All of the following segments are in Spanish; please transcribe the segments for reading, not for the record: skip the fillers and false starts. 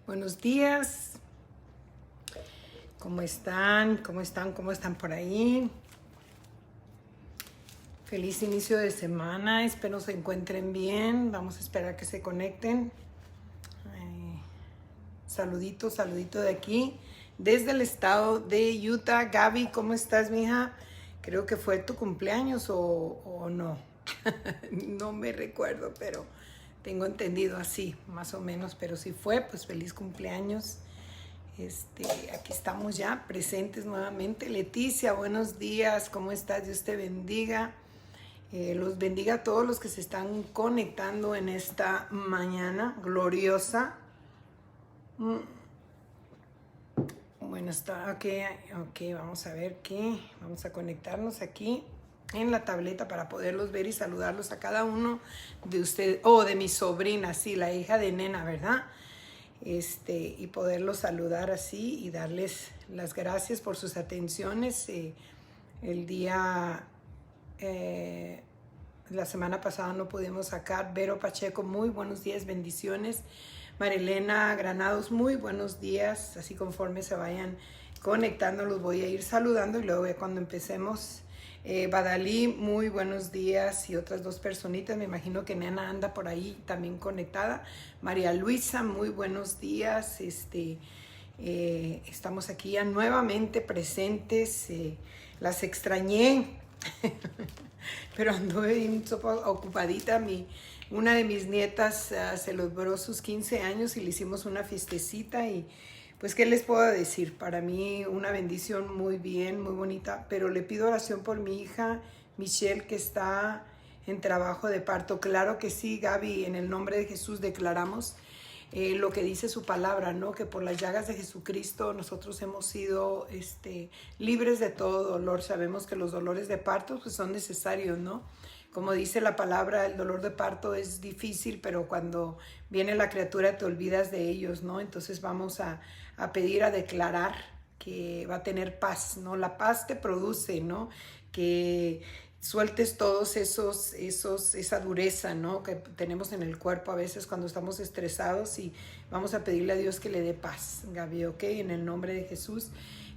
Buenos días. ¿Cómo están? ¿Cómo están? ¿Cómo están por ahí? Feliz inicio de semana. Espero se encuentren bien. Vamos a esperar que se conecten. Saludito, saludito de aquí. Desde el estado de Utah. Gaby, ¿cómo estás, mija? Creo que fue tu cumpleaños o no. No me recuerdo, pero tengo entendido así, más o menos. Pero si fue, pues feliz cumpleaños. Aquí estamos ya presentes nuevamente. Leticia, buenos días, ¿cómo estás? Dios te bendiga. Los bendiga a todos los que se están conectando en esta mañana gloriosa. Bueno, está ok, vamos a ver qué. Vamos a conectarnos aquí en la tableta para poderlos ver y saludarlos a cada uno de ustedes. De mi sobrina, sí, la hija de Nena, ¿verdad? Y poderlos saludar así y darles las gracias por sus atenciones. El día, la semana pasada no pudimos sacar. Vero Pacheco, muy buenos días, bendiciones. Marilena Granados, muy buenos días. Así conforme se vayan conectando los voy a ir saludando y luego cuando empecemos. Badalí, muy buenos días, y otras dos personitas, me imagino que Nena anda por ahí también conectada. María Luisa, muy buenos días. Estamos aquí ya nuevamente presentes. Las extrañé, pero anduve bien ocupadita. Una de mis nietas celebró sus 15 años y le hicimos una fiestecita y pues, ¿qué les puedo decir? Para mí una bendición muy bien, muy bonita, pero le pido oración por mi hija Michelle, que está en trabajo de parto. Claro que sí, Gaby, en el nombre de Jesús declaramos lo que dice su palabra, ¿no? Que por las llagas de Jesucristo nosotros hemos sido libres de todo dolor. Sabemos que los dolores de parto pues, son necesarios, ¿no? Como dice la palabra, el dolor de parto es difícil, pero cuando viene la criatura te olvidas de ellos, ¿no? Entonces vamos a pedir, a declarar que va a tener paz, ¿no? La paz te produce, ¿no? Que sueltes todos esa dureza, ¿no? Que tenemos en el cuerpo a veces cuando estamos estresados, y vamos a pedirle a Dios que le dé paz, Gaby, ¿ok? En el nombre de Jesús.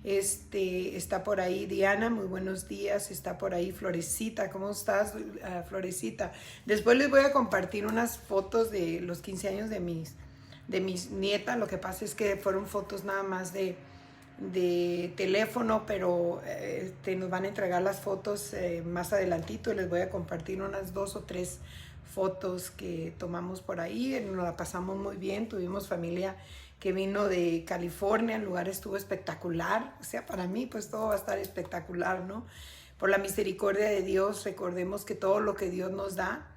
Está por ahí Diana, muy buenos días. Está por ahí Florecita, ¿cómo estás, Florecita? Después les voy a compartir unas fotos de los 15 años de mis nietas. Lo que pasa es que fueron fotos nada más de teléfono, pero nos van a entregar las fotos más adelantito. Les voy a compartir unas 2 o 3 fotos que tomamos por ahí. Nos la pasamos muy bien, tuvimos familia que vino de California, el lugar estuvo espectacular. O sea, para mí pues todo va a estar espectacular, ¿no? Por la misericordia de Dios, recordemos que todo lo que Dios nos da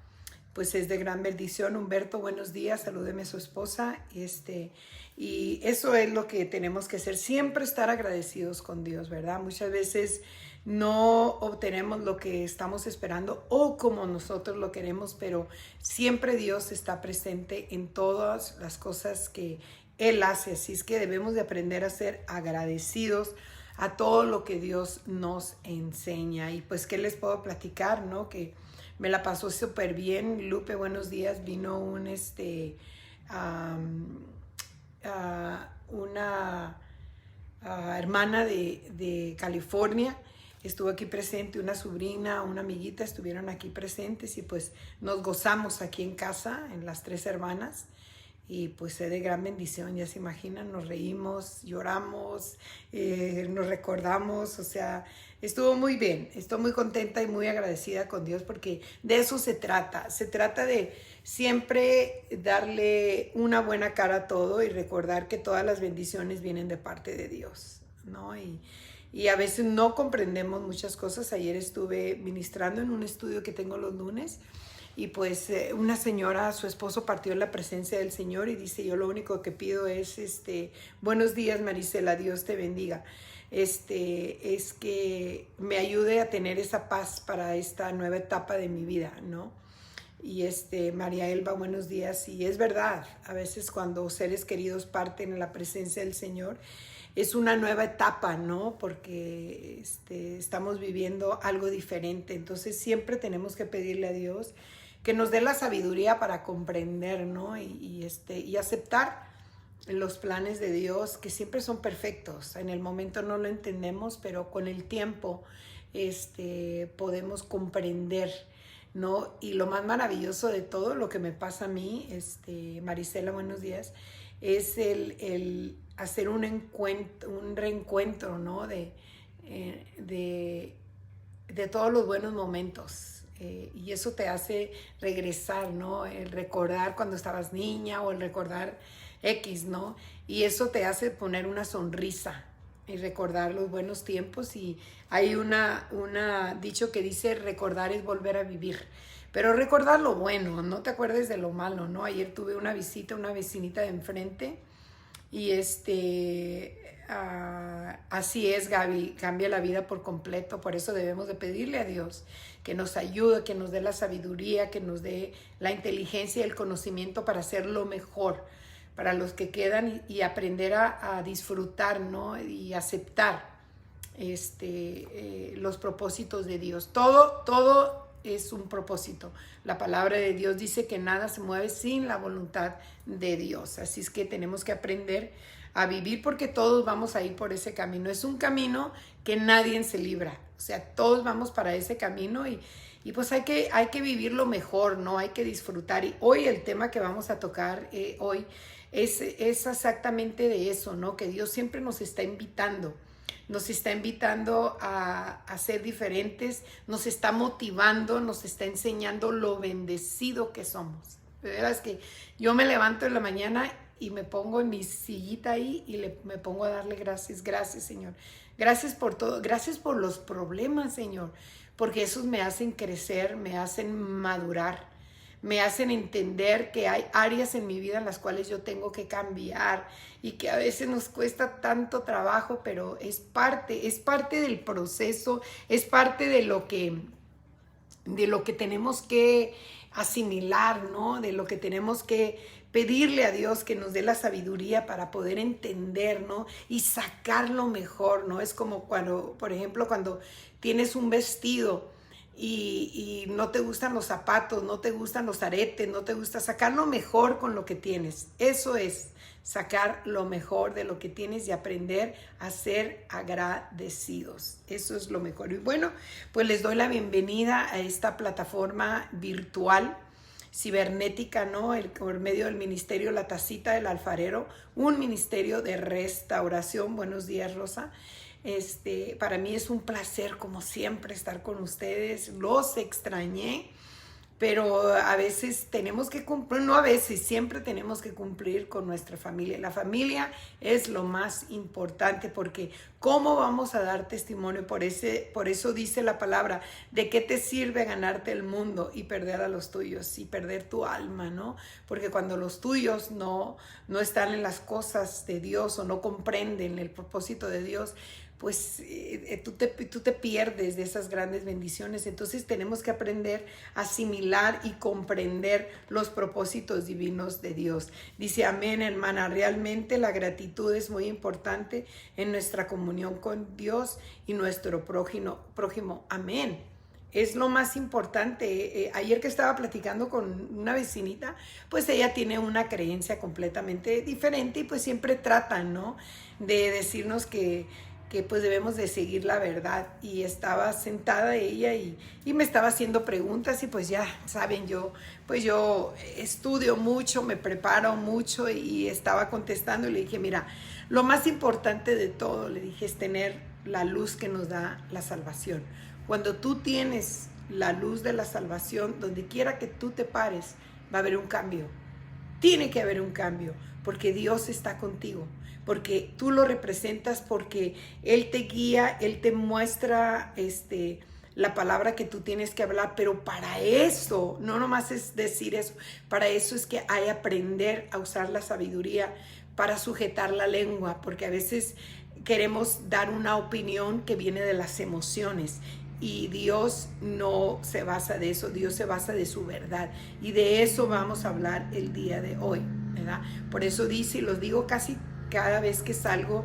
pues es de gran bendición. Humberto, buenos días, salúdeme a su esposa. Y eso es lo que tenemos que hacer, siempre estar agradecidos con Dios, ¿verdad? Muchas veces no obtenemos lo que estamos esperando o como nosotros lo queremos, pero siempre Dios está presente en todas las cosas que Él hace. Así es que debemos de aprender a ser agradecidos a todo lo que Dios nos enseña. Y pues, ¿qué les puedo platicar, no? Que me la pasó súper bien. Lupe, buenos días. Vino una hermana de California. Estuvo aquí presente, una sobrina, una amiguita, estuvieron aquí presentes y pues nos gozamos aquí en casa, en las 3 hermanas. Y pues es de gran bendición, ya se imaginan, nos reímos, lloramos, nos recordamos, o sea, estuvo muy bien. Estoy muy contenta y muy agradecida con Dios porque de eso se trata de siempre darle una buena cara a todo y recordar que todas las bendiciones vienen de parte de Dios, ¿no? Y a veces no comprendemos muchas cosas. Ayer estuve ministrando en un estudio que tengo los lunes. Y pues una señora, su esposo partió en la presencia del Señor y dice, yo lo único que pido es, buenos días Marisela, Dios te bendiga. Es que me ayude a tener esa paz para esta nueva etapa de mi vida, ¿no? Y María Elba, buenos días. Y es verdad, a veces cuando seres queridos parten en la presencia del Señor, es una nueva etapa, ¿no? Porque estamos viviendo algo diferente. Entonces siempre tenemos que pedirle a Dios que nos dé la sabiduría para comprender, ¿no? Y aceptar los planes de Dios, que siempre son perfectos. En el momento no lo entendemos, pero con el tiempo podemos comprender, ¿no? Y lo más maravilloso de todo lo que me pasa a mí, Marisela, buenos días, es el hacer un reencuentro, ¿no? De todos los buenos momentos. Y eso te hace regresar, ¿no? El recordar cuando estabas niña o el recordar X, ¿no? Y eso te hace poner una sonrisa y recordar los buenos tiempos. Y hay una dicho que dice: recordar es volver a vivir. Pero recordar lo bueno, no te acuerdes de lo malo, ¿no? Ayer tuve una visita, una vecinita de enfrente, y así es, Gaby, cambia la vida por completo. Por eso debemos de pedirle a Dios que nos ayude, que nos dé la sabiduría, que nos dé la inteligencia y el conocimiento para hacer lo mejor para los que quedan, y aprender a disfrutar, ¿no? Y aceptar los propósitos de Dios. Todo es un propósito. La palabra de Dios dice que nada se mueve sin la voluntad de Dios. Así es que tenemos que aprender a vivir, porque todos vamos a ir por ese camino. Es un camino que nadie se libra. O sea, todos vamos para ese camino, y pues hay que vivirlo mejor, ¿no? Hay que disfrutar. Y hoy el tema que vamos a tocar hoy es exactamente de eso, ¿no? Que Dios siempre nos está invitando. Nos está invitando a ser diferentes, nos está motivando, nos está enseñando lo bendecido que somos. De veras que yo me levanto en la mañana y me pongo en mi sillita ahí y me pongo a darle gracias. Gracias, Señor. Gracias por todo. Gracias por los problemas, Señor, porque esos me hacen crecer, me hacen madurar, me hacen entender que hay áreas en mi vida en las cuales yo tengo que cambiar, y que a veces nos cuesta tanto trabajo, pero es parte del proceso, es parte de lo que tenemos que asimilar, ¿no? De lo que tenemos que pedirle a Dios que nos dé la sabiduría para poder entender, ¿no? Y sacar lo mejor, ¿no? Es como cuando, por ejemplo, cuando tienes un vestido y no te gustan los zapatos, no te gustan los aretes, no te gusta sacar lo mejor con lo que tienes. Eso es sacar lo mejor de lo que tienes y aprender a ser agradecidos. Eso es lo mejor. Y bueno, pues les doy la bienvenida a esta plataforma virtual, cibernética, ¿no? Por medio del ministerio La Tacita del Alfarero, un ministerio de restauración. Buenos días, Rosa. Para mí es un placer, como siempre, estar con ustedes. Los extrañé, pero a veces tenemos que cumplir, no a veces, siempre tenemos que cumplir con nuestra familia. La familia es lo más importante, porque ¿cómo vamos a dar testimonio? Por eso dice la palabra: ¿de qué te sirve ganarte el mundo y perder a los tuyos y perder tu alma, ¿no? Porque cuando los tuyos no están en las cosas de Dios o no comprenden el propósito de Dios, pues tú te pierdes de esas grandes bendiciones. Entonces tenemos que aprender a asimilar y comprender los propósitos divinos de Dios. Dice: amén, hermana. Realmente la gratitud es muy importante en nuestra comunión con Dios y nuestro prójimo. Amén. Es lo más importante. Ayer que estaba platicando con una vecinita, pues ella tiene una creencia completamente diferente, y pues siempre tratan, ¿no?, de decirnos que pues debemos de seguir la verdad. Y estaba sentada ella y me estaba haciendo preguntas, y pues ya saben, yo estudio mucho, me preparo mucho, y estaba contestando, y le dije: mira, lo más importante de todo, le dije, es tener la luz que nos da la salvación. Cuando tú tienes la luz de la salvación, donde quiera que tú te pares, va a haber un cambio. Tiene que haber un cambio, porque Dios está contigo, porque tú lo representas, porque Él te guía, Él te muestra la palabra que tú tienes que hablar. Pero para eso, no nomás es decir eso, para eso es que hay que aprender a usar la sabiduría para sujetar la lengua, porque a veces queremos dar una opinión que viene de las emociones, y Dios no se basa de eso. Dios se basa de su verdad, y de eso vamos a hablar el día de hoy, ¿verdad? Por eso dice, y los digo casi cada vez que salgo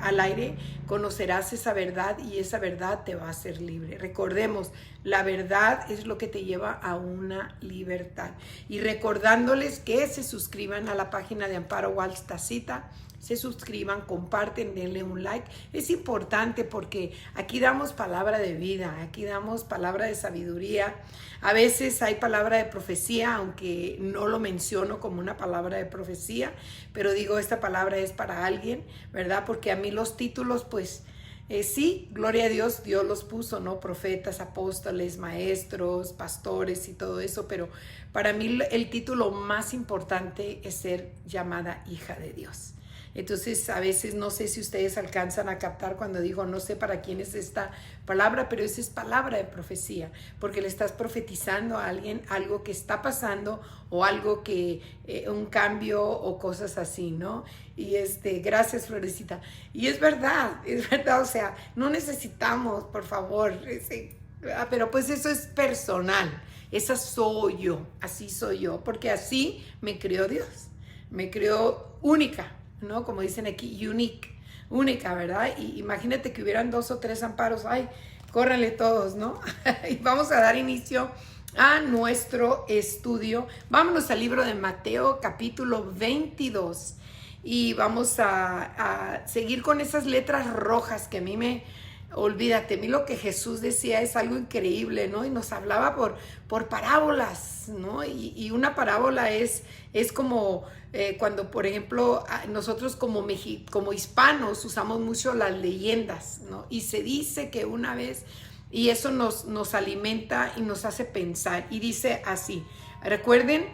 al aire, conocerás esa verdad y esa verdad te va a hacer libre. Recordemos, la verdad es lo que te lleva a una libertad. Y recordándoles que se suscriban a la página de Amparo Walsh Tacita, se suscriban, comparten, denle un like. Es importante porque aquí damos palabra de vida, aquí damos palabra de sabiduría. A veces hay palabra de profecía, aunque no lo menciono como una palabra de profecía, pero digo, esta palabra es para alguien, ¿verdad? Porque a mí los títulos, pues, sí, gloria a Dios, Dios los puso, ¿no? Profetas, apóstoles, maestros, pastores y todo eso, pero para mí el título más importante es ser llamada hija de Dios. Entonces, a veces no sé si ustedes alcanzan a captar cuando digo, no sé para quién es esta palabra, pero esa es palabra de profecía, porque le estás profetizando a alguien algo que está pasando o algo que, un cambio o cosas así, ¿no? Y gracias, Florecita. Y es verdad, o sea, no necesitamos, por favor, pero pues eso es personal, esa soy yo, así soy yo, porque así me creó Dios, me creó única, ¿no? Como dicen aquí, única, ¿verdad? Y imagínate que hubieran 2 o 3 amparos, ay, córranle todos, ¿no? Y vamos a dar inicio a nuestro estudio. Vámonos al libro de Mateo, capítulo 22, y vamos a seguir con esas letras rojas que a mí olvídate, a mí lo que Jesús decía es algo increíble, ¿no? Y nos hablaba por parábolas, ¿no? Y una parábola es como cuando, por ejemplo, nosotros como hispanos usamos mucho las leyendas, ¿no? Y se dice que una vez, y eso nos alimenta y nos hace pensar, y dice así, recuerden,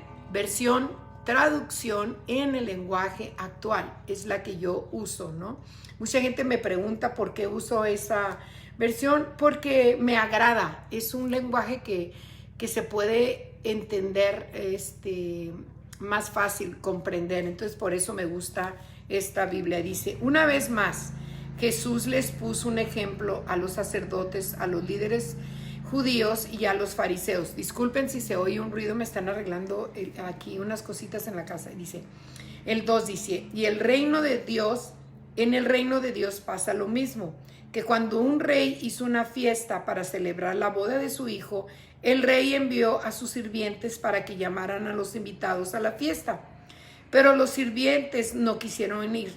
traducción en el lenguaje actual, es la que yo uso, ¿no? Mucha gente me pregunta por qué uso esa versión, porque me agrada, es un lenguaje que se puede entender más fácil, comprender, entonces por eso me gusta esta Biblia. Dice, una vez más, Jesús les puso un ejemplo a los sacerdotes, a los líderes judíos y a los fariseos. Disculpen si se oye un ruido, me están arreglando aquí unas cositas en la casa. Dice, el 2 dice, y en el reino de Dios pasa lo mismo, que cuando un rey hizo una fiesta para celebrar la boda de su hijo, el rey envió a sus sirvientes para que llamaran a los invitados a la fiesta. Pero los invitados no quisieron ir.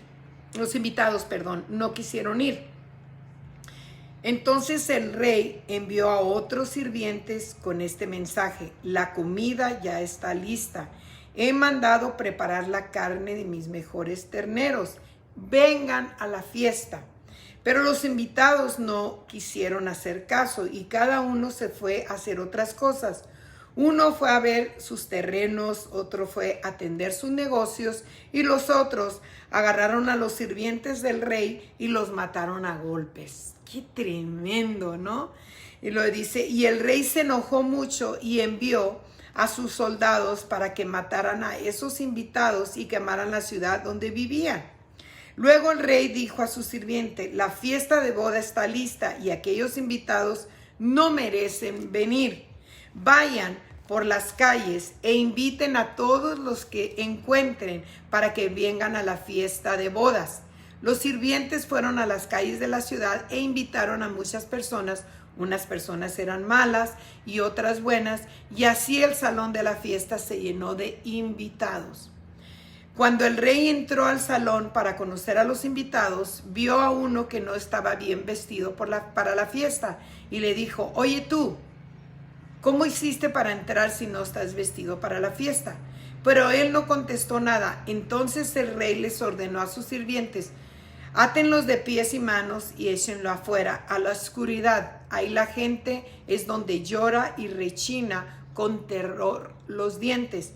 Entonces el rey envió a otros sirvientes con este mensaje: la comida ya está lista. He mandado preparar la carne de mis mejores terneros. Vengan a la fiesta. Pero los invitados no quisieron hacer caso y cada uno se fue a hacer otras cosas. Uno fue a ver sus terrenos, otro fue a atender sus negocios y los otros agarraron a los sirvientes del rey y los mataron a golpes. ¡Qué tremendo!, ¿no? Y lo dice, y el rey se enojó mucho y envió a sus soldados para que mataran a esos invitados y quemaran la ciudad donde vivían. Luego el rey dijo a su sirviente, la fiesta de boda está lista y aquellos invitados no merecen venir. Vayan por las calles e inviten a todos los que encuentren para que vengan a la fiesta de bodas. Los sirvientes fueron a las calles de la ciudad e invitaron a muchas personas. Unas personas eran malas y otras buenas, y así el salón de la fiesta se llenó de invitados. Cuando el rey entró al salón para conocer a los invitados, vio a uno que no estaba bien vestido para la fiesta y le dijo, oye tú, ¿cómo hiciste para entrar si no estás vestido para la fiesta? Pero él no contestó nada. Entonces el rey les ordenó a sus sirvientes, átenlos de pies y manos y échenlo afuera, a la oscuridad. Ahí la gente es donde llora y rechina con terror los dientes.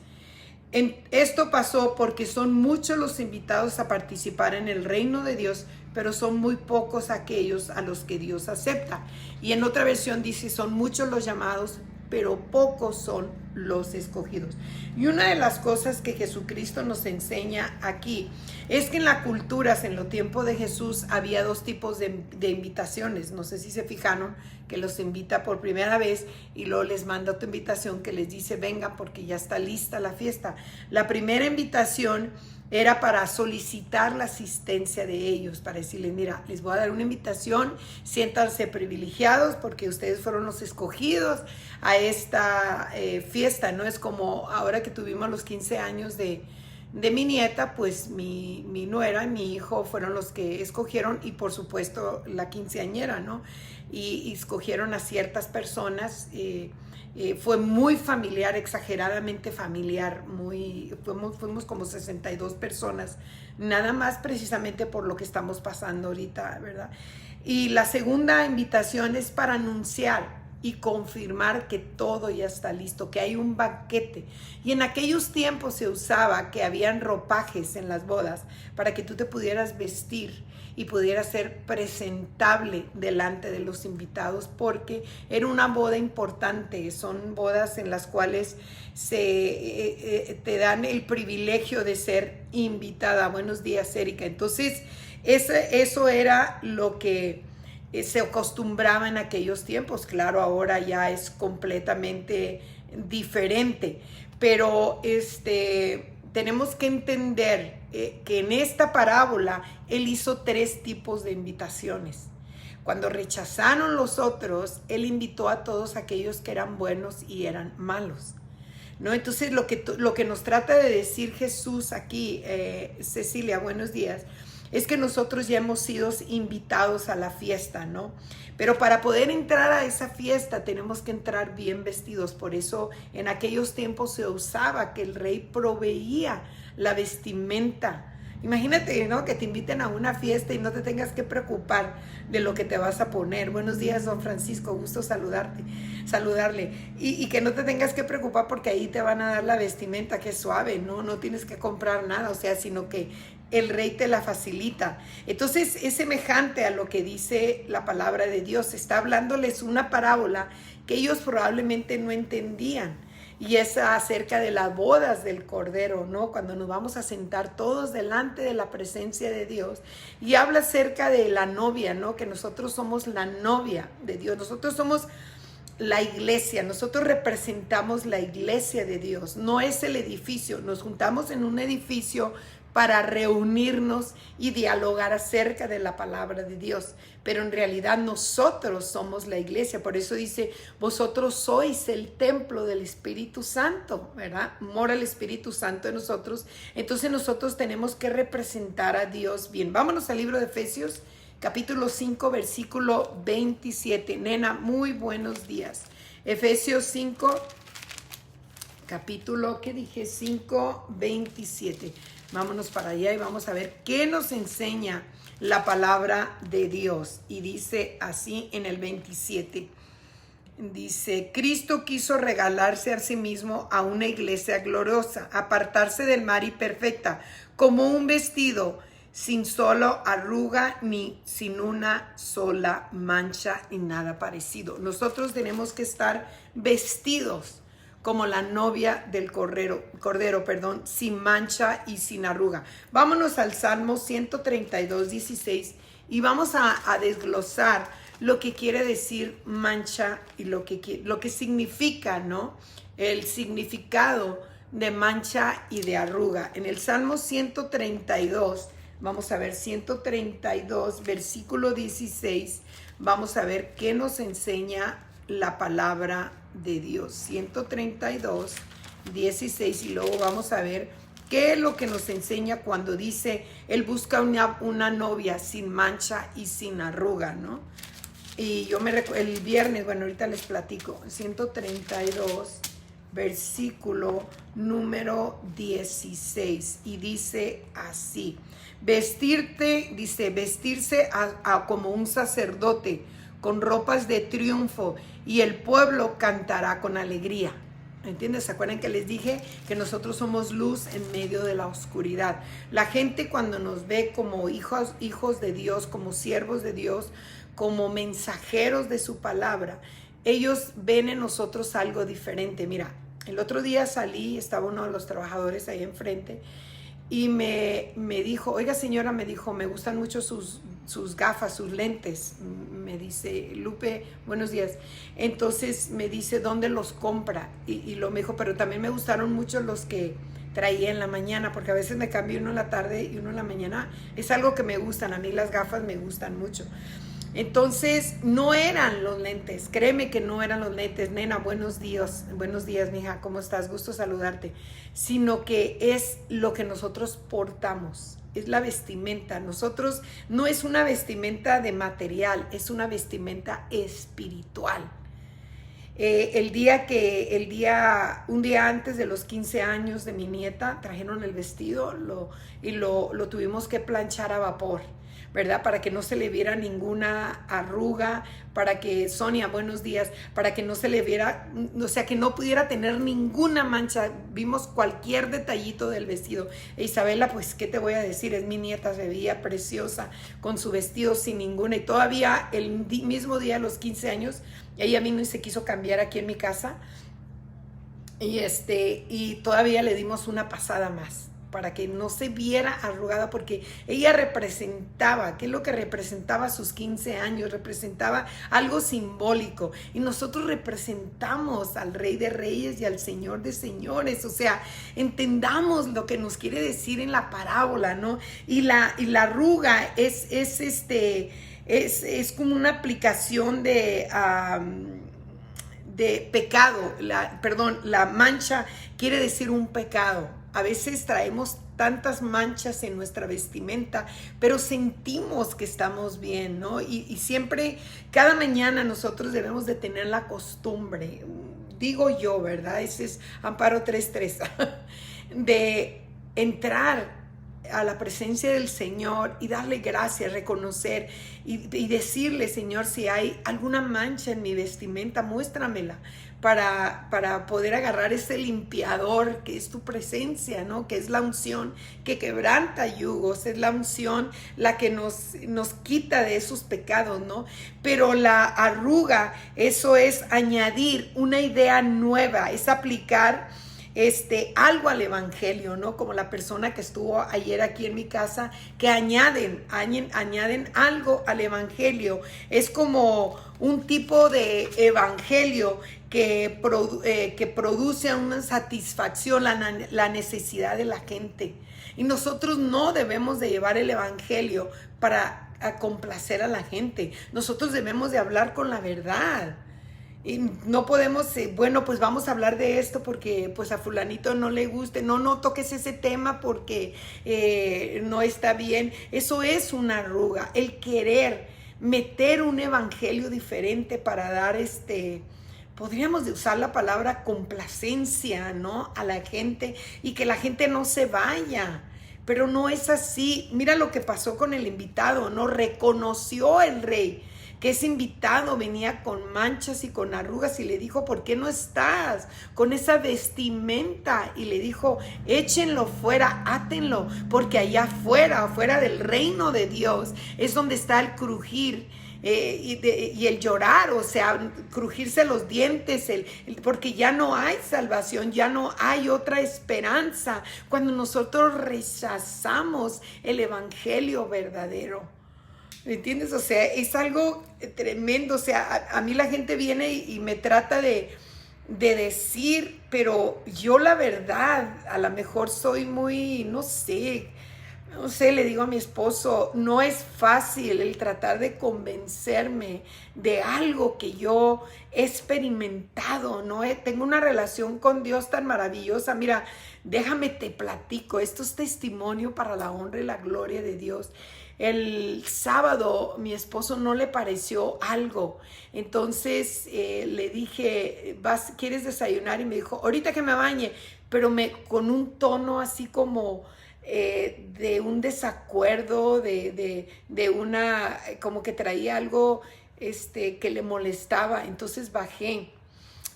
Esto pasó porque son muchos los invitados a participar en el reino de Dios, pero son muy pocos aquellos a los que Dios acepta. Y en otra versión dice, son muchos los llamados, pero pocos son los escogidos. Y una de las cosas que Jesucristo nos enseña aquí es que en las culturas, en los tiempos de Jesús, había 2 tipos de invitaciones. No sé si se fijaron que los invita por primera vez y luego les manda otra invitación que les dice venga porque ya está lista la fiesta. La primera invitación era para solicitar la asistencia de ellos, para decirles, mira, les voy a dar una invitación, siéntanse privilegiados porque ustedes fueron los escogidos a esta fiesta, ¿no? Es como ahora que tuvimos los 15 años de mi nieta, pues mi nuera y mi hijo fueron los que escogieron, y por supuesto la quinceañera, ¿no? Y escogieron a ciertas personas. Fue muy familiar, exageradamente familiar, fuimos como 62 personas, nada más precisamente por lo que estamos pasando ahorita, ¿verdad? Y la segunda invitación es para anunciar y confirmar que todo ya está listo, que hay un banquete. Y en aquellos tiempos se usaba que habían ropajes en las bodas para que tú te pudieras vestir y pudiera ser presentable delante de los invitados, porque era una boda importante. Son bodas en las cuales te dan el privilegio de ser invitada. Buenos días, Erika. Entonces, eso era lo que se acostumbraba en aquellos tiempos. Claro, ahora ya es completamente diferente, pero tenemos que entender que en esta parábola Él hizo 3 tipos de invitaciones. Cuando rechazaron los otros, Él invitó a todos aquellos que eran buenos y eran malos, ¿no? Entonces lo que nos trata de decir Jesús aquí, Cecilia, buenos días, es que nosotros ya hemos sido invitados a la fiesta, ¿no? Pero para poder entrar a esa fiesta tenemos que entrar bien vestidos. Por eso en aquellos tiempos se usaba que el rey proveía la vestimenta. Imagínate, ¿no? Que te inviten a una fiesta y no te tengas que preocupar de lo que te vas a poner. Buenos días, don Francisco, gusto saludarle. Y que no te tengas que preocupar porque ahí te van a dar la vestimenta que es suave, ¿no? No tienes que comprar nada, o sea, sino que el rey te la facilita. Entonces es semejante a lo que dice la palabra de Dios. Está hablándoles una parábola que ellos probablemente no entendían, y es acerca de las bodas del Cordero, ¿no? Cuando nos vamos a sentar todos delante de la presencia de Dios, y habla acerca de la novia, ¿no? Que nosotros somos la novia de Dios, nosotros somos la iglesia, nosotros representamos la iglesia de Dios, no es el edificio. Nos juntamos en un edificio para reunirnos y dialogar acerca de la palabra de Dios, pero en realidad nosotros somos la iglesia. Por eso dice, vosotros sois el templo del Espíritu Santo, ¿verdad? Mora el Espíritu Santo en nosotros. Entonces nosotros tenemos que representar a Dios bien. Vámonos al libro de Efesios, capítulo 5, versículo 27. Nena, muy buenos días. Efesios 5, capítulo, ¿qué dije? 5, 27. Vámonos para allá y vamos a ver qué nos enseña la palabra de Dios. Y dice así en el 27. Dice, Cristo quiso regalarse a sí mismo a una iglesia gloriosa, apartarse del mal y perfecta, como un vestido sin solo arruga ni sin una sola mancha y nada parecido. Nosotros tenemos que estar vestidos como la novia del cordero, sin mancha y sin arruga. Vámonos al Salmo 132, 16 y vamos a desglosar lo que quiere decir mancha y lo que significa, ¿no? El significado de mancha y de arruga. En el Salmo 132, vamos a ver 132, versículo 16, vamos a ver qué nos enseña la palabra de Dios. 132, 16, y luego vamos a ver qué es lo que nos enseña cuando dice, Él busca una novia sin mancha y sin arruga, ¿no? Y yo el viernes, bueno, ahorita les platico, 132, versículo número 16, y dice así, vestirse como un sacerdote, con ropas de triunfo, y el pueblo cantará con alegría. ¿Entiendes? ¿Se acuerdan que les dije que nosotros somos luz en medio de la oscuridad? La gente cuando nos ve como hijos de Dios, como siervos de Dios, como mensajeros de su palabra, ellos ven en nosotros algo diferente. Mira, el otro día salí, estaba uno de los trabajadores ahí enfrente, y me dijo, oiga señora, me dijo, me gustan mucho sus gafas, sus lentes. Me dice, Lupe, buenos días. Entonces me dice, ¿dónde los compra? Y lo me dijo, pero también me gustaron mucho los que traía en la mañana, porque a veces me cambio uno en la tarde y uno en la mañana. Es algo que me gustan, a mí las gafas me gustan mucho. Entonces, no eran los lentes, créeme que no eran los lentes, nena, buenos días, mija, ¿cómo estás? Gusto saludarte. Sino que es lo que nosotros portamos, es la vestimenta. Nosotros, no es una vestimenta de material, es una vestimenta espiritual. Un día antes de los 15 años de mi nieta, trajeron el vestido y lo tuvimos que planchar a vapor, ¿verdad? Para que no se le viera ninguna arruga, para que, Sonia, buenos días, para que no se le viera, o sea, que no pudiera tener ninguna mancha. Vimos cualquier detallito del vestido. E Isabela, pues, ¿qué te voy a decir? Es mi nieta, se veía preciosa con su vestido sin ninguna. Y todavía mismo día de los 15 años, ella vino y se quiso cambiar aquí en mi casa. Y todavía le dimos una pasada más para que no se viera arrugada, porque ella representaba, ¿qué es lo que representaba sus 15 años? Representaba algo simbólico, y nosotros representamos al Rey de Reyes y al Señor de Señores. O sea, entendamos lo que nos quiere decir en la parábola, ¿no? Y la arruga es como una aplicación de pecado. La mancha quiere decir un pecado. A veces traemos tantas manchas en nuestra vestimenta, pero sentimos que estamos bien, ¿no? Y siempre, cada mañana nosotros debemos de tener la costumbre, digo yo, ¿verdad? Ese es Amparo 3:3, de entrar a la presencia del Señor y darle gracias, reconocer y decirle: Señor, si hay alguna mancha en mi vestimenta, muéstramela, para poder agarrar ese limpiador que es tu presencia, ¿no? Que es la unción que quebranta yugos, es la unción la que nos quita de esos pecados, ¿no? Pero la arruga, eso es añadir una idea nueva, es aplicar algo al evangelio, ¿no? Como la persona que estuvo ayer aquí en mi casa, que añaden algo al evangelio. Es como un tipo de evangelio que produce una satisfacción, la necesidad de la gente. Y nosotros no debemos de llevar el evangelio para complacer a la gente. Nosotros debemos de hablar con la verdad. Y no podemos, bueno, pues vamos a hablar de esto porque pues a fulanito no le guste. No toques ese tema porque no está bien. Eso es una arruga. El querer meter un evangelio diferente para dar podríamos de usar la palabra complacencia, ¿no? A la gente, y que la gente no se vaya. Pero no es así. Mira lo que pasó con el invitado, ¿no? Reconoció el rey que ese invitado venía con manchas y con arrugas, y le dijo: ¿por qué no estás con esa vestimenta? Y le dijo: échenlo fuera, átenlo, porque allá afuera del reino de Dios es donde está el crujir y el llorar, o sea, crujirse los dientes, porque ya no hay salvación, ya no hay otra esperanza cuando nosotros rechazamos el evangelio verdadero. ¿Me entiendes? O sea, es algo tremendo. O sea, a mí la gente viene y me trata de decir, pero yo la verdad, a lo mejor soy muy, no sé, le digo a mi esposo, no es fácil el tratar de convencerme de algo que yo he experimentado, ¿no? Tengo una relación con Dios tan maravillosa. Mira, déjame te platico, esto es testimonio para la honra y la gloria de Dios. El sábado mi esposo no le pareció algo, entonces le dije: ¿quieres desayunar? Y me dijo: ahorita que me bañe, pero con un tono así como de un desacuerdo, como que traía algo que le molestaba. Entonces bajé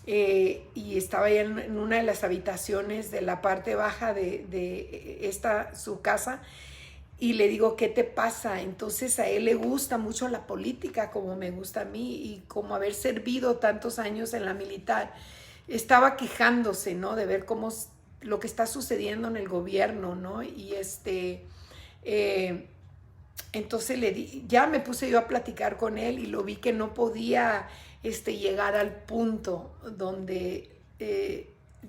y estaba ya en una de las habitaciones de la parte baja de su casa. Y le digo: ¿qué te pasa? Entonces a él le gusta mucho la política, como me gusta a mí, y como haber servido tantos años en la militar. Estaba quejándose, ¿no? De ver lo que está sucediendo en el gobierno, ¿no? Y entonces ya me puse yo a platicar con él, y lo vi que no podía llegar al punto donde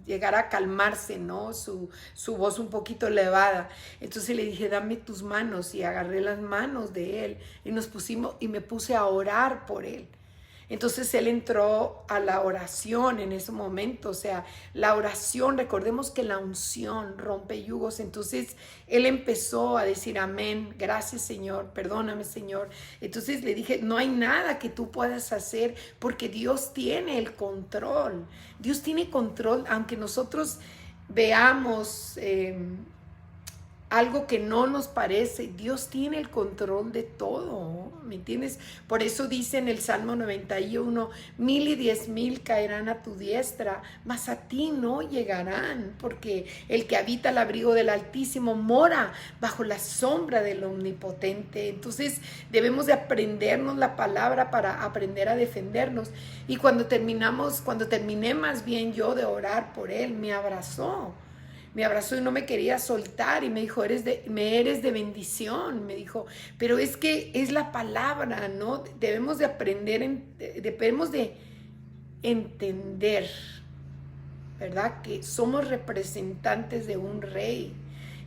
llegara a calmarse, ¿no? Su voz un poquito elevada. Entonces le dije, dame tus manos, y agarré las manos de él y nos pusimos, y me puse a orar por él. Entonces él entró a la oración en ese momento, o sea, la oración, recordemos que la unción rompe yugos. Entonces él empezó a decir amén, gracias Señor, perdóname Señor. Entonces le dije, no hay nada que tú puedas hacer porque Dios tiene el control. Dios tiene control, aunque nosotros veamos algo que no nos parece, Dios tiene el control de todo, ¿me entiendes? Por eso dice en el Salmo 91, 1,000 y 10,000 caerán a tu diestra, mas a ti no llegarán, porque el que habita el abrigo del Altísimo mora bajo la sombra del Omnipotente. Entonces debemos de aprendernos la palabra para aprender a defendernos. Y cuando terminé más bien yo de orar por él, me abrazó y no me quería soltar, y me dijo, me eres de bendición, me dijo, pero es que es la palabra, ¿no? Debemos de aprender, debemos de entender, ¿verdad? Que somos representantes de un rey,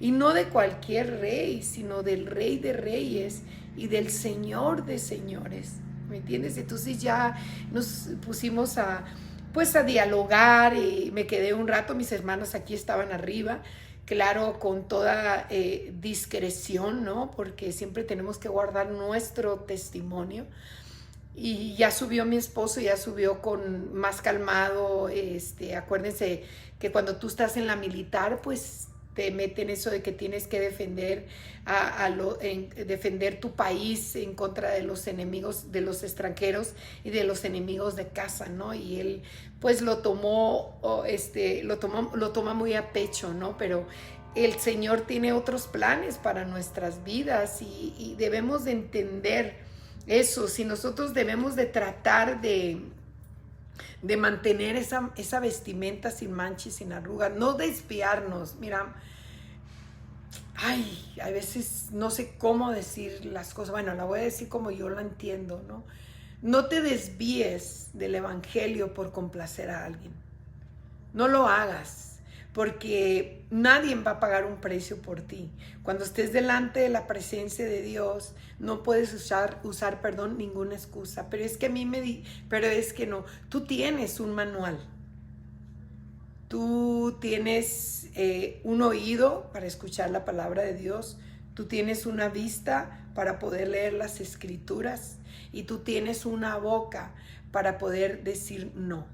y no de cualquier rey, sino del Rey de Reyes y del Señor de Señores, ¿me entiendes? Entonces ya nos pusimos a dialogar, y me quedé un rato. Mis hermanos aquí estaban arriba, claro, con toda discreción, ¿no? Porque siempre tenemos que guardar nuestro testimonio. Y ya subió mi esposo, ya subió con más calmado. Acuérdense que cuando tú estás en la militar, pues te meten eso de que tienes que defender defender tu país en contra de los enemigos, de los extranjeros y de los enemigos de casa, ¿no? Y él pues lo toma muy a pecho, ¿no? Pero el Señor tiene otros planes para nuestras vidas, y debemos de entender eso. Si nosotros debemos de tratar de mantener esa vestimenta sin mancha y sin arruga, no desviarnos. Mira, a veces no sé cómo decir las cosas. Bueno, la voy a decir como yo la entiendo, ¿no? No te desvíes del evangelio por complacer a alguien. No lo hagas, porque nadie va a pagar un precio por ti. Cuando estés delante de la presencia de Dios, no puedes usar ninguna excusa. Pero es que pero es que no. Tú tienes un manual. Tú tienes un oído para escuchar la palabra de Dios. Tú tienes una vista para poder leer las escrituras. Y tú tienes una boca para poder decir no.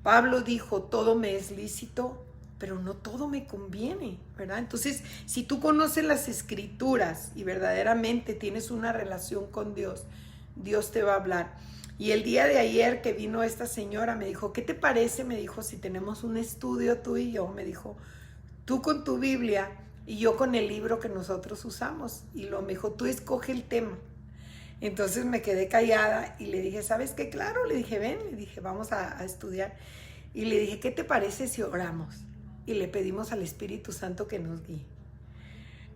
Pablo dijo, todo me es lícito, pero no todo me conviene, ¿verdad? Entonces, si tú conoces las escrituras y verdaderamente tienes una relación con Dios, Dios te va a hablar. Y el día de ayer que vino esta señora, me dijo, ¿qué te parece? Me dijo, si tenemos un estudio tú y yo. Me dijo, tú con tu Biblia y yo con el libro que nosotros usamos. Y me dijo, tú escoge el tema. Entonces me quedé callada y le dije, ¿sabes qué? Claro, le dije, ven, le dije, vamos a estudiar. Y le dije, ¿qué te parece si oramos? Y le pedimos al Espíritu Santo que nos guíe.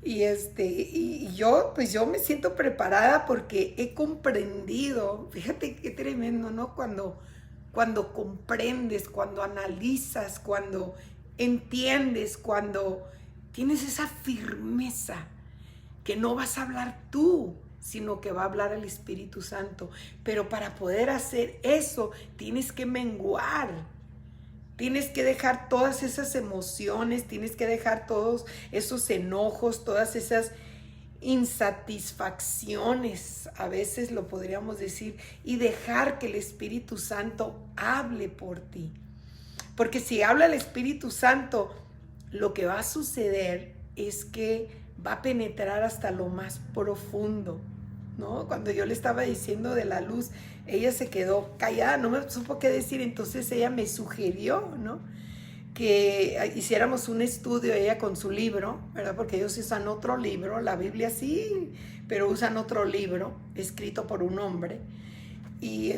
Y yo me siento preparada porque he comprendido, fíjate qué tremendo, ¿no? Cuando comprendes, cuando analizas, cuando entiendes, cuando tienes esa firmeza que no vas a hablar tú, sino que va a hablar el Espíritu Santo. Pero para poder hacer eso, tienes que menguar. Tienes que dejar todas esas emociones, tienes que dejar todos esos enojos, todas esas insatisfacciones, a veces lo podríamos decir, y dejar que el Espíritu Santo hable por ti. Porque si habla el Espíritu Santo, lo que va a suceder es que va a penetrar hasta lo más profundo, ¿no? Cuando yo le estaba diciendo de la luz, ella se quedó callada, no me supo qué decir. Entonces ella me sugirió, ¿no?, que hiciéramos un estudio, ella con su libro, ¿verdad? Porque ellos usan otro libro, la Biblia sí, pero usan otro libro escrito por un hombre. Y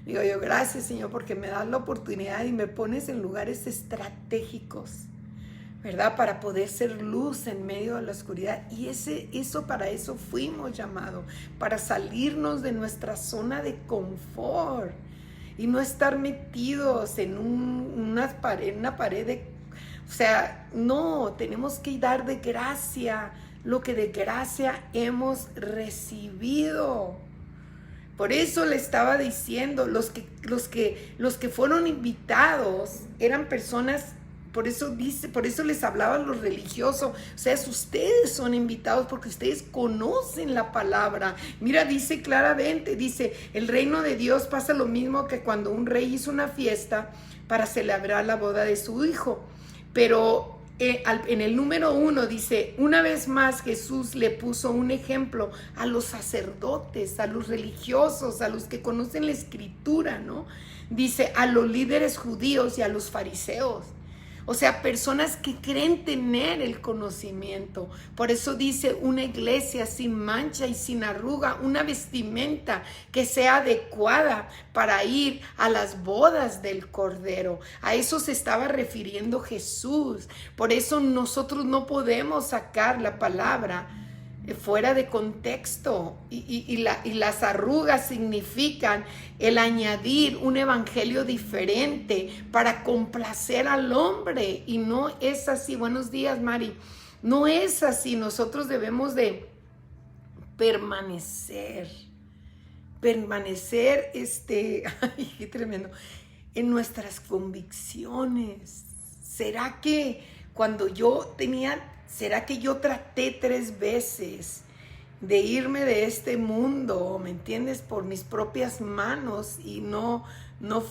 digo yo, gracias Señor, porque me das la oportunidad y me pones en lugares estratégicos, ¿verdad? Para poder ser luz en medio de la oscuridad. Y para eso fuimos llamados, para salirnos de nuestra zona de confort. y no estar metidos en una pared de... O sea, no, tenemos que dar de gracia lo que de gracia hemos recibido. Por eso le estaba diciendo, los que fueron invitados eran personas, por eso les hablaba a los religiosos. O sea, ustedes son invitados porque ustedes conocen la palabra. Mira, dice claramente, dice, el reino de Dios pasa lo mismo que cuando un rey hizo una fiesta para celebrar la boda de su hijo. Pero en el número 1 dice, una vez más Jesús le puso un ejemplo a los sacerdotes, a los religiosos, a los que conocen la escritura, ¿no? Dice, a los líderes judíos y a los fariseos. O sea, personas que creen tener el conocimiento. Por eso dice, una iglesia sin mancha y sin arruga, una vestimenta que sea adecuada para ir a las bodas del Cordero. A eso se estaba refiriendo Jesús. Por eso nosotros no podemos sacar la palabra fuera de contexto, y las arrugas significan el añadir un evangelio diferente para complacer al hombre, y no es así. Buenos días, Mari. No es así. Nosotros debemos de permanecer, ay, qué tremendo, en nuestras convicciones. ¿Será que será que yo traté 3 veces de irme de este mundo, ¿me entiendes? Por mis propias manos, y no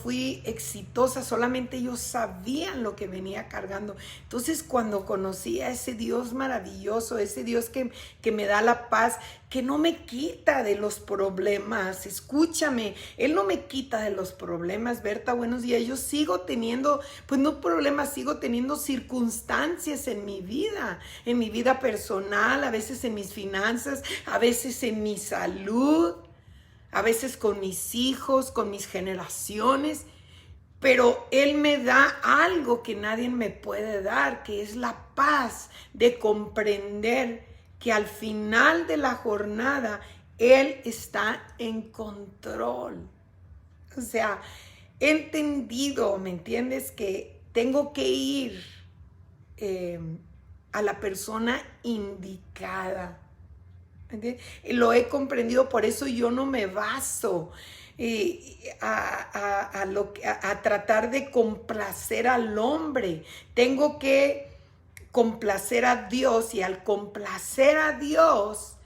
fui exitosa? Solamente ellos sabían lo que venía cargando. Entonces, cuando conocí a ese Dios maravilloso, ese Dios que me da la paz, que no me quita de los problemas, escúchame, Él no me quita de los problemas. Berta, buenos días. Yo sigo teniendo, pues no problemas, sigo teniendo circunstancias en mi vida personal, a veces en mis finanzas, a veces en mi salud, a veces con mis hijos, con mis generaciones, pero Él me da algo que nadie me puede dar, que es la paz de comprender que al final de la jornada Él está en control. O sea, he entendido, ¿me entiendes?, que tengo que ir a la persona indicada. ¿Entiendes? Lo he comprendido, por eso yo no me baso a tratar de complacer al hombre. Tengo que complacer a Dios, y al complacer a Dios,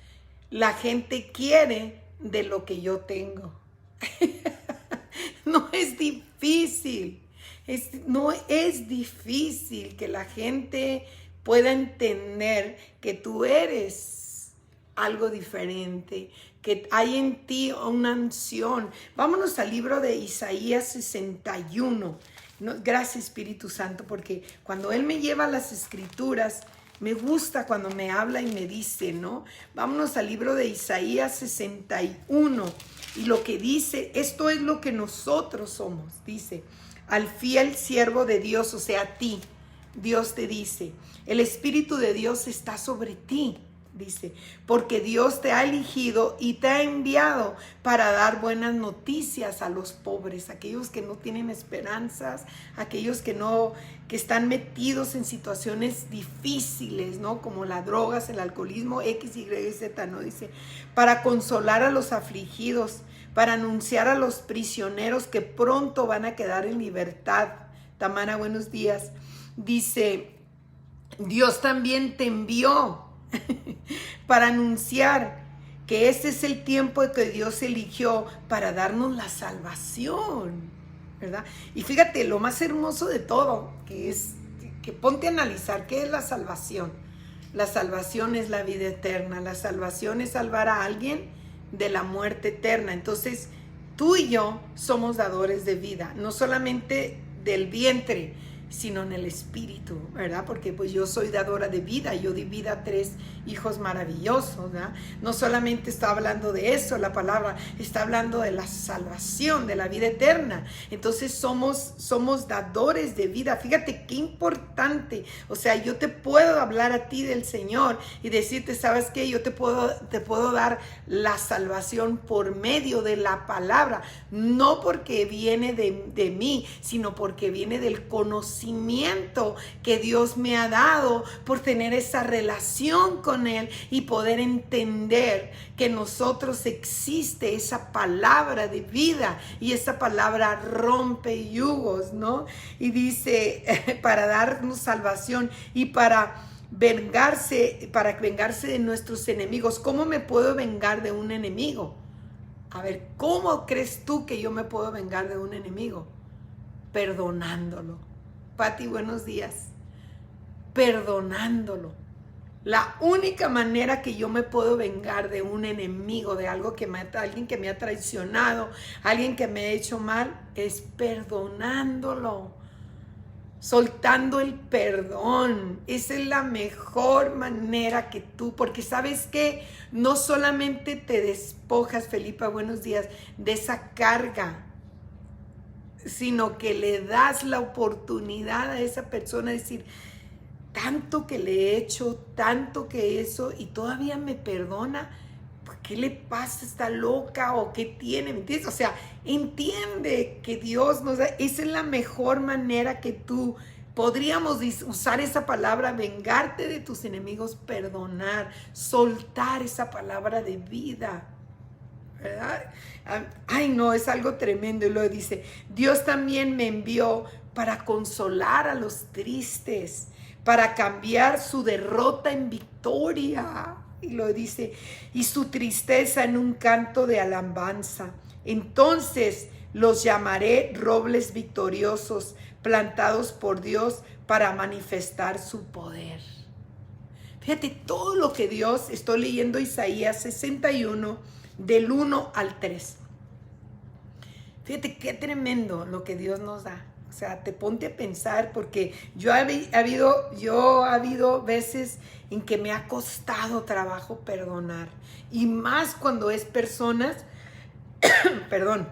la gente quiere de lo que yo tengo. No es difícil, no es difícil que la gente pueda entender que tú eres algo diferente, que hay en ti una unción. Vámonos al libro de Isaías 61. Gracias, Espíritu Santo, porque cuando Él me lleva a las escrituras, me gusta cuando me habla y me dice, ¿no? Vámonos al libro de Isaías 61. Y lo que dice, esto es lo que nosotros somos. Dice, al fiel siervo de Dios, o sea, a ti, Dios te dice, el Espíritu de Dios está sobre ti. Dice, porque Dios te ha elegido y te ha enviado para dar buenas noticias a los pobres, aquellos que no tienen esperanzas, aquellos que están metidos en situaciones difíciles, ¿no? Como las drogas, el alcoholismo, X, Y, Z, ¿no? Dice, para consolar a los afligidos, para anunciar a los prisioneros que pronto van a quedar en libertad. Tamara, buenos días. Dice, Dios también te envió para anunciar que este es el tiempo que Dios eligió para darnos la salvación, ¿verdad? Y fíjate, lo más hermoso de todo, que ponte a analizar, ¿qué es la salvación? La salvación es la vida eterna, la salvación es salvar a alguien de la muerte eterna. Entonces, tú y yo somos dadores de vida, no solamente del vientre, sino en el espíritu, ¿verdad? Porque pues yo soy dadora de vida, yo di vida a 3 hijos maravillosos, ¿verdad? No solamente está hablando de eso, la palabra está hablando de la salvación, de la vida eterna. Entonces somos dadores de vida. Fíjate qué importante. O sea, yo te puedo hablar a ti del Señor y decirte, ¿sabes qué? Yo te puedo dar la salvación por medio de la palabra, no porque viene de mí, sino porque viene del conocimiento que Dios me ha dado por tener esa relación con Él y poder entender que en nosotros existe esa palabra de vida y esa palabra rompe yugos, ¿no? Y dice, para darnos salvación y para vengarse de nuestros enemigos. ¿Cómo me puedo vengar de un enemigo? A ver, ¿cómo crees tú que yo me puedo vengar de un enemigo? Perdonándolo. Pati, buenos días. Perdonándolo. La única manera que yo me puedo vengar de un enemigo, de alguien que me ha traicionado, alguien que me ha hecho mal, es perdonándolo. Soltando el perdón. Esa es la mejor manera que tú, porque sabes que no solamente te despojas, Felipa, buenos días, de esa carga, sino que le das la oportunidad a esa persona de decir, tanto que le he hecho, tanto que eso, y todavía me perdona. ¿Qué le pasa? ¿Está loca? ¿O qué tiene? ¿Me entiendes? O sea, entiende que Dios nos da. Esa es la mejor manera que tú podríamos usar esa palabra, vengarte de tus enemigos, perdonar, soltar esa palabra de vida, ¿verdad? Ay, no, es algo tremendo. Y luego dice, Dios también me envió para consolar a los tristes, para cambiar su derrota en victoria. Y lo dice, y su tristeza en un canto de alabanza. Entonces los llamaré robles victoriosos, plantados por Dios para manifestar su poder. Fíjate todo lo que Dios, estoy leyendo Isaías 61, del 1 al 3. Fíjate qué tremendo lo que Dios nos da. O sea, te ponte a pensar, porque yo ha habido veces en que me ha costado trabajo perdonar. Y más cuando es personas, perdón,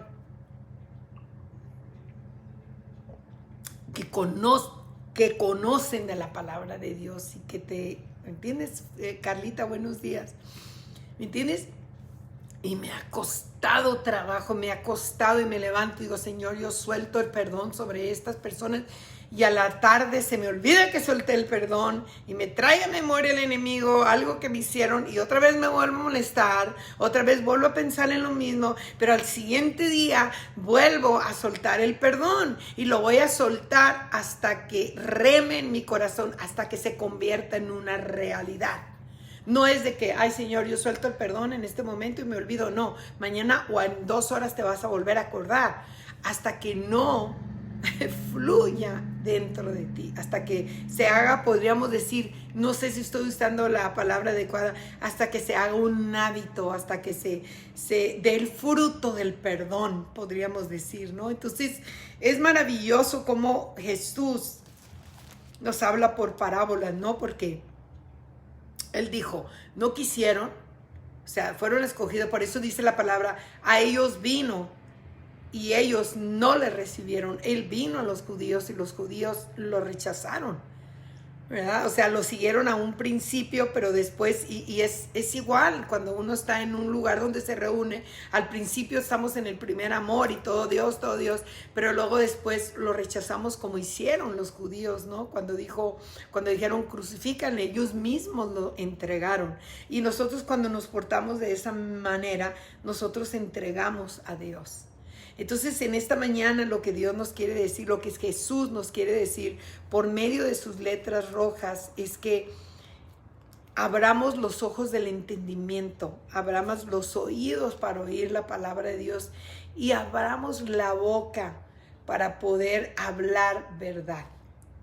que conocen de la palabra de Dios y que ¿me entiendes? Carlita, buenos días. ¿Me entiendes? Y me ha costado trabajo, me ha costado, y me levanto y digo, Señor, yo suelto el perdón sobre estas personas, y a la tarde se me olvida que solté el perdón y me trae a memoria el enemigo, algo que me hicieron, y otra vez me vuelvo a molestar, otra vez vuelvo a pensar en lo mismo, pero al siguiente día vuelvo a soltar el perdón y lo voy a soltar hasta que reme en mi corazón, hasta que se convierta en una realidad. No es de que, ay Señor, yo suelto el perdón en este momento y me olvido. No, mañana o en 2 horas te vas a volver a acordar, hasta que no fluya dentro de ti, hasta que se haga, podríamos decir, no sé si estoy usando la palabra adecuada, hasta que se haga un hábito, hasta que se dé el fruto del perdón, podríamos decir, ¿no? Entonces es maravilloso cómo Jesús nos habla por parábolas, ¿no? Porque Él dijo, no quisieron, o sea, fueron escogidos, por eso dice la palabra, a ellos vino y ellos no le recibieron. Él vino a los judíos y los judíos lo rechazaron, ¿verdad? O sea, lo siguieron a un principio, pero después, y es igual cuando uno está en un lugar donde se reúne, al principio estamos en el primer amor y todo Dios, pero luego después lo rechazamos como hicieron los judíos, ¿no? Cuando dijeron crucifícanle, ellos mismos lo entregaron. Y nosotros cuando nos portamos de esa manera, nosotros entregamos a Dios. Entonces en esta mañana lo que Dios nos quiere decir, lo que Jesús nos quiere decir por medio de sus letras rojas, es que abramos los ojos del entendimiento, abramos los oídos para oír la palabra de Dios y abramos la boca para poder hablar verdad.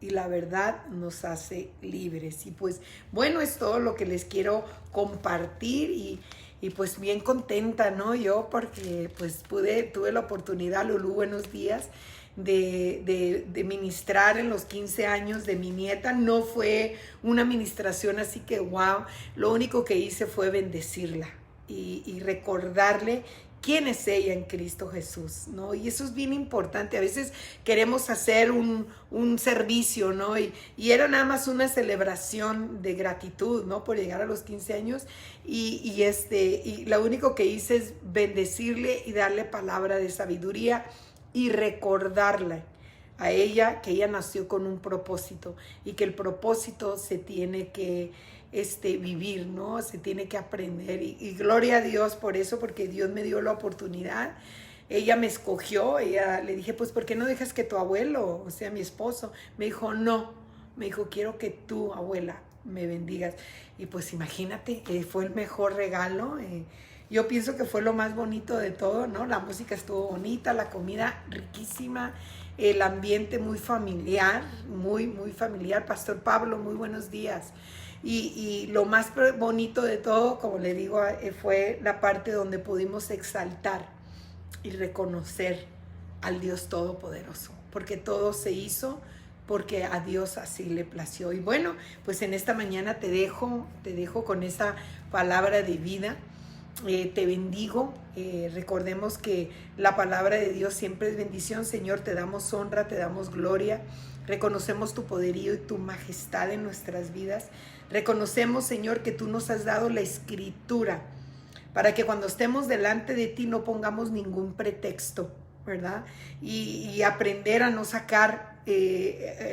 Y la verdad nos hace libres. Y pues bueno, es todo lo que les quiero compartir, y pues bien contenta, ¿no? Yo porque pues tuve la oportunidad, Lulú, buenos días, de ministrar en los 15 años de mi nieta. No fue una ministración así que wow, lo único que hice fue bendecirla y recordarle quién es ella en Cristo Jesús, ¿no? Y eso es bien importante. A veces queremos hacer un servicio, ¿no? Y era nada más una celebración de gratitud, ¿no? Por llegar a los 15 años. Y lo único que hice es bendecirle y darle palabra de sabiduría y recordarle a ella que ella nació con un propósito y que el propósito se tiene que vivir, ¿no? Se tiene que aprender y gloria a Dios por eso, porque Dios me dio la oportunidad. Ella me escogió, le dije, pues, ¿por qué no dejas que tu abuelo, o sea, mi esposo? Me dijo, no, me dijo, quiero que tú, abuela, me bendigas. Y pues imagínate, fue el mejor regalo. Yo pienso que fue lo más bonito de todo, ¿no? La música estuvo bonita, la comida riquísima, el ambiente muy familiar, muy, muy familiar. Pastor Pablo, muy buenos días. Y lo más bonito de todo, como le digo, fue la parte donde pudimos exaltar y reconocer al Dios Todopoderoso, porque todo se hizo porque a Dios así le plació. Y bueno, pues en esta mañana te dejo con esa palabra de vida. Te bendigo. Recordemos que la palabra de Dios siempre es bendición. Señor, te damos honra, te damos gloria. Reconocemos tu poderío y tu majestad en nuestras vidas. Reconocemos, Señor, que tú nos has dado la escritura para que cuando estemos delante de ti no pongamos ningún pretexto, ¿verdad? Y aprender a no sacar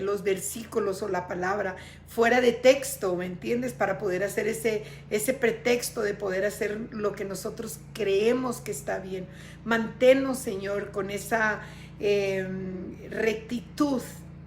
los versículos o la palabra fuera de texto, ¿me entiendes? Para poder hacer ese pretexto de poder hacer lo que nosotros creemos que está bien. Manténnos, Señor, con esa rectitud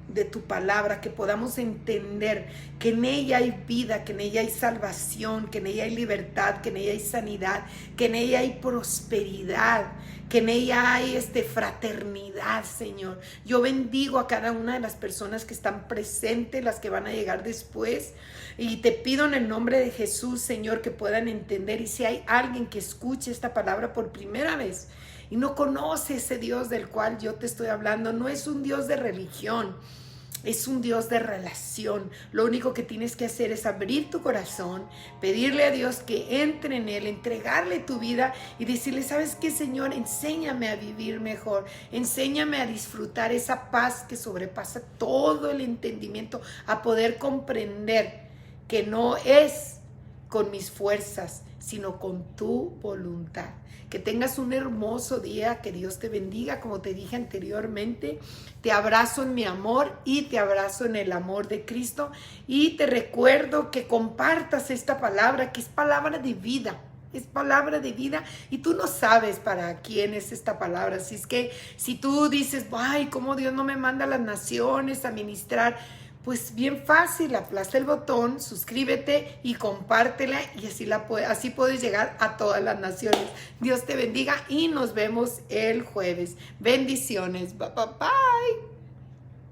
de tu palabra, que podamos entender que en ella hay vida, que en ella hay salvación, que en ella hay libertad, que en ella hay sanidad, que en ella hay prosperidad, que en ella hay fraternidad, Señor. Yo bendigo a cada una de las personas que están presentes, las que van a llegar después, y te pido en el nombre de Jesús, Señor, que puedan entender. Y si hay alguien que escuche esta palabra por primera vez y no conoce ese Dios del cual yo te estoy hablando, no es un Dios de religión, es un Dios de relación. Lo único que tienes que hacer es abrir tu corazón, pedirle a Dios que entre en él, entregarle tu vida y decirle, ¿sabes qué, Señor? Enséñame a vivir mejor, enséñame a disfrutar esa paz que sobrepasa todo el entendimiento, a poder comprender que no es con mis fuerzas, sino con tu voluntad. Que tengas un hermoso día, que Dios te bendiga, como te dije anteriormente. Te abrazo en mi amor y te abrazo en el amor de Cristo. Y te recuerdo que compartas esta palabra, que es palabra de vida. Es palabra de vida y tú no sabes para quién es esta palabra. Así es que si tú dices, ay, ¿cómo Dios no me manda a las naciones a ministrar? Pues bien fácil, aplasta el botón, suscríbete y compártela y así puedes llegar a todas las naciones. Dios te bendiga y nos vemos el jueves. Bendiciones. Bye, bye, bye.